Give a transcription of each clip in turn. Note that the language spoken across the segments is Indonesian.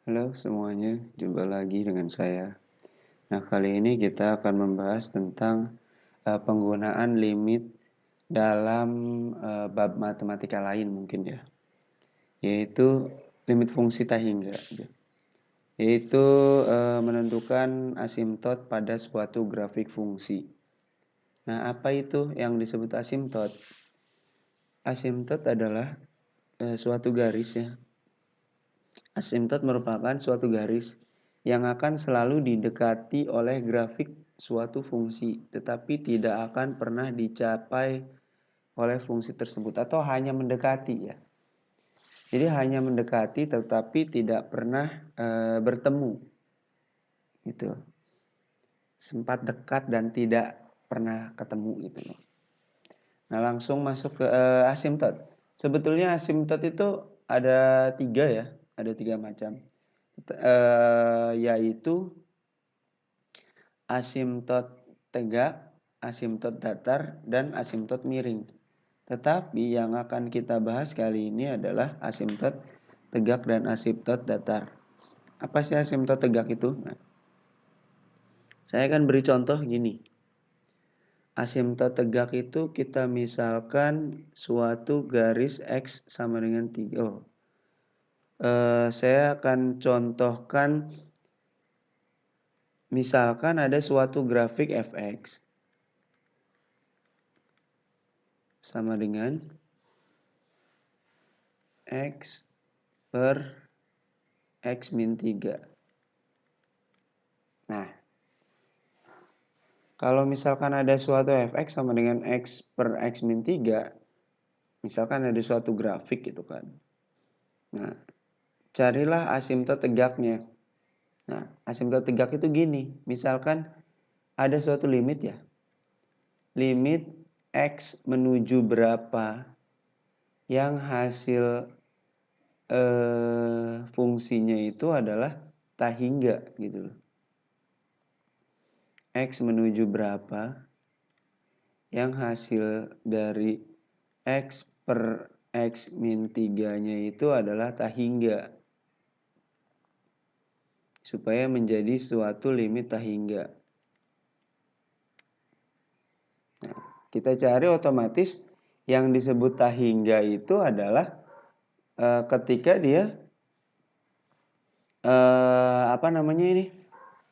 Halo semuanya, jumpa lagi dengan saya. Nah, kali ini kita akan membahas tentang penggunaan limit dalam bab matematika lain mungkin ya, yaitu limit fungsi Tahingga, yaitu menentukan asimtot pada suatu grafik fungsi. Nah, apa itu yang disebut asimtot? Asimtot adalah suatu garis ya. Asimtot merupakan suatu garis yang akan selalu didekati oleh grafik suatu fungsi, tetapi tidak akan pernah dicapai oleh fungsi tersebut atau hanya mendekati ya. Jadi hanya mendekati tetapi tidak pernah bertemu. Gitu. Sempat dekat dan tidak pernah ketemu gitu loh. Nah, langsung masuk ke asimtot. Sebetulnya asimtot itu ada 3 ya, ada 3 macam. Yaitu asimtot tegak, asimtot datar, dan asimtot miring. Tetapi yang akan kita bahas kali ini adalah asimtot tegak dan asimtot datar. Apa sih asimtot tegak itu? Nah, saya akan beri contoh gini. Asimtot tegak itu kita misalkan suatu garis X sama dengan 3. Saya akan contohkan misalkan ada suatu grafik fx sama dengan X per X min 3. Nah, kalau misalkan ada suatu fx sama dengan X per X min 3, misalkan ada suatu grafik gitu kan. Nah, carilah asimtot tegaknya. Nah, asimtot tegak itu gini. Misalkan ada suatu limit ya. Limit X menuju berapa yang hasil fungsinya itu adalah tahingga gitu loh. X menuju berapa yang hasil dari X per X min 3-nya itu adalah tahingga. Supaya menjadi suatu limit tahingga. Nah, kita cari otomatis yang disebut tahingga itu adalah ketika dia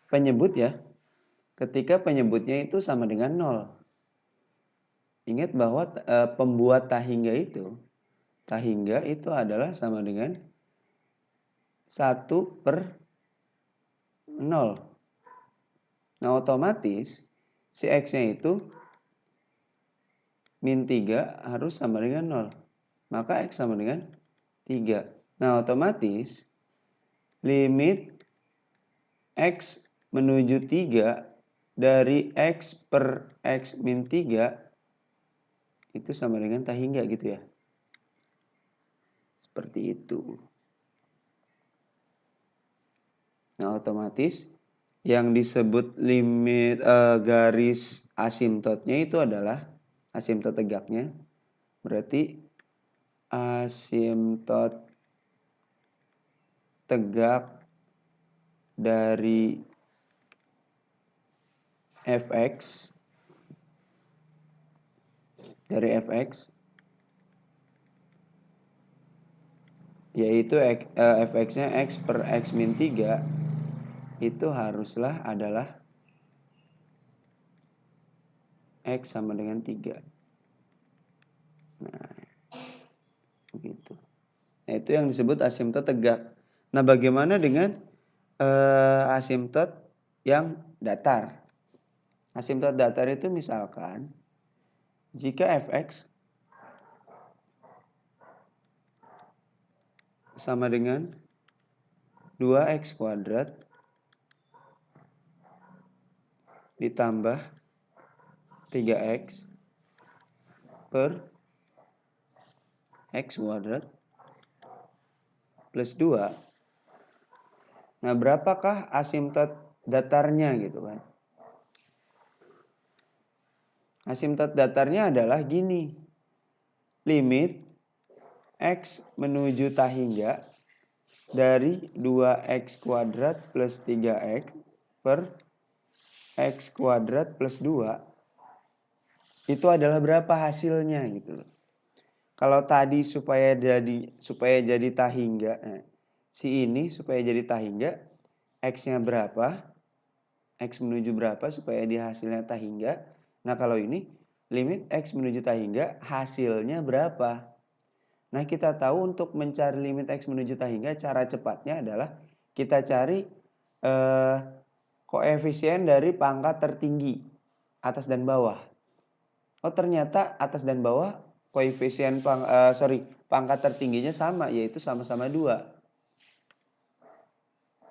penyebut ya. Ketika penyebutnya itu sama dengan 0. Ingat bahwa pembuat tahingga itu adalah sama dengan 1 per 0. Nah, otomatis si X-nya itu min 3 harus sama dengan 0. Maka X sama dengan 3. Nah, otomatis limit X menuju 3 dari X per X min 3 itu sama dengan tahingga gitu ya. Seperti itu. Nah, otomatis yang disebut limit garis asimtotnya itu adalah asimtot tegaknya. Berarti asimtot tegak dari fx yaitu fx-nya X per X min 3 itu haruslah adalah X sama dengan 3. Nah, begitu. Nah, itu yang disebut asimtot tegak. Nah, bagaimana dengan asimtot yang datar? Asimtot datar itu misalkan jika fx sama dengan 2x kuadrat ditambah 3x per x kuadrat plus 2. Nah, berapakah asimtot datarnya gitu kan? Asimtot datarnya adalah gini. Limit X menuju tahingga dari 2x kuadrat plus 3x per x kuadrat plus 2 itu adalah berapa hasilnya gitu loh. Kalau tadi supaya jadi tahingga, si ini supaya jadi tahingga, x-nya berapa, x menuju berapa supaya dia hasilnya tahingga. Nah kalau ini limit x menuju tahingga hasilnya berapa. Nah kita tahu untuk mencari limit x menuju tahingga cara cepatnya adalah kita cari koefisien dari pangkat tertinggi atas dan bawah. Oh ternyata atas dan bawah koefisien pangkat tertingginya sama, yaitu sama-sama 2.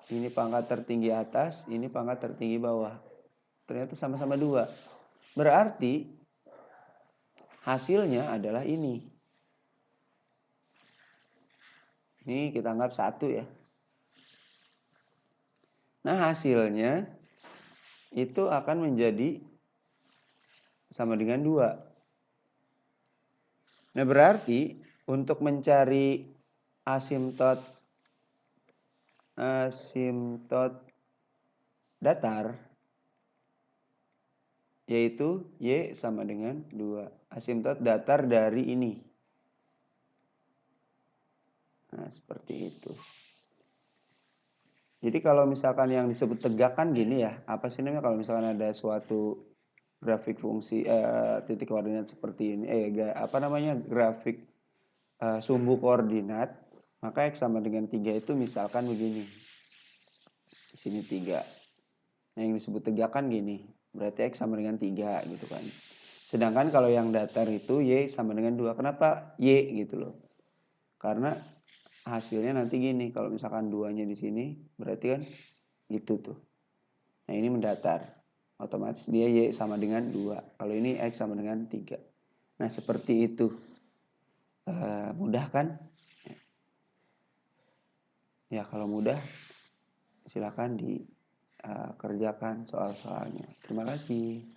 Ini pangkat tertinggi atas, ini pangkat tertinggi bawah. Ternyata sama-sama 2. Berarti hasilnya adalah ini. Ini kita anggap 1 ya. Nah hasilnya itu akan menjadi sama dengan 2. Nah berarti untuk mencari asimtot datar yaitu y sama dengan 2. Asimtot datar dari ini. Nah seperti itu. Jadi kalau misalkan yang disebut tegak kan gini ya, apa sih namanya kalau misalkan ada suatu grafik fungsi titik koordinat seperti ini, grafik sumbu koordinat, maka x sama dengan 3 itu misalkan begini. Di sini 3. Nah yang disebut tegak kan gini, berarti x sama dengan 3 gitu kan. Sedangkan kalau yang datar itu y sama dengan 2. Kenapa y gitu loh? Karena hasilnya nanti gini, kalau misalkan 2-nya di sini, berarti kan gitu tuh. Nah ini mendatar, otomatis dia y sama dengan 2. Kalau ini x sama dengan 3. Nah seperti itu. Mudah kan? Ya kalau mudah silakan dikerjakan soal-soalnya. Terima kasih.